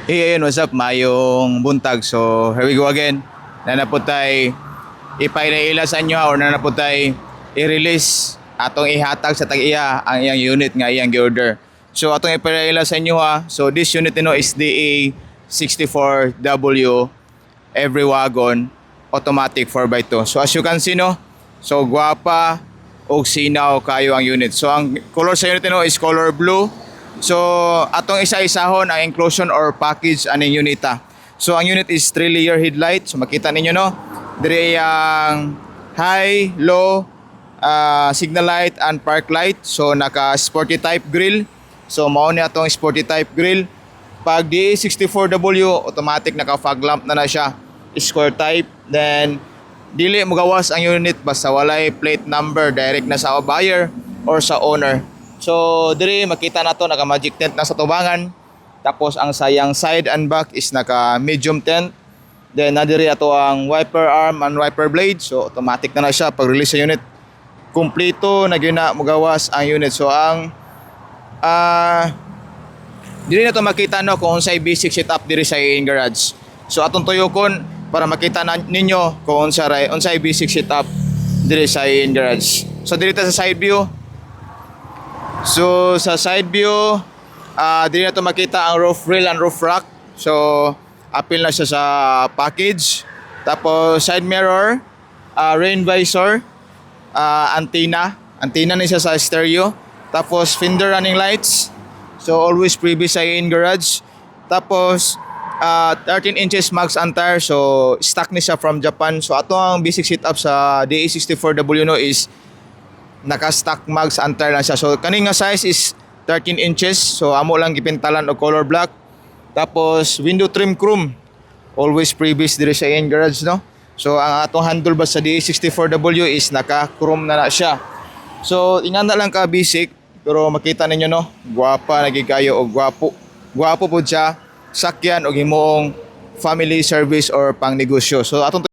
Hey, ayun, what's up? Mayong buntag. So, here we go again. Nanaputay ipailaila sa inyo or nanaputay i-release atong ihatag sa tag-iya ang iyang unit nga iyang gi-order. So, atong ipailaila sa inyo ha. So, this unit is DA64W every wagon automatic 4x2. So, as you can see no, so guwapa og sinaw kayo ang unit. So, ang color sa unit is color blue. So, atong isa-isahon ang inclusion or package aning unita. So, ang unit is 3-layer headlight. So, makita ninyo no. Dire ang high, low, signal light and park light. So, naka sporty type grill. So, mao ni atong sporty type grill. Pag DA64W, automatic naka fog lamp na siya. Square type. Then, dili magawas ang unit basta walay plate number direct na sa buyer or sa owner. So, diri makita nato naka magic tent na sa tubangan. Tapos ang sayang side and back is naka medium tent. Then nadiri ato ang wiper arm and wiper blade. So, automatic na siya pag release sa unit. Kumpleto na gyud na magawas ang unit. So, ang diri na to makita no kung unsay basic setup diri sa in garage. So, atong tuyokon para makita na ninyo kung unsay basic setup diri sa in garage. So, diri ta sa side view. So sa side view, dili na to makita ang roof rail and roof rack. So appeal na siya sa package. Tapos side mirror, rain visor, antenna na siya sa stereo. Tapos fender running lights. So always previous sa in garage. Tapos 13 inches max antar. So stock ni siya from Japan. So ato ang basic setup sa DA64W no is naka-stock mags antar na siya. So kaning nga size is 13 inches. So amo lang gipintalan og color black. Tapos window trim chrome. Always previous diri sa in garage no. So ang atong handlebar sa DA64W is naka-chrome na siya. So ingana lang ka basic pero makita ninyo no, guwapa na kayo og guwapo. Guwapo pud siya, sakyan og himoong family service or pang negosyo. So atong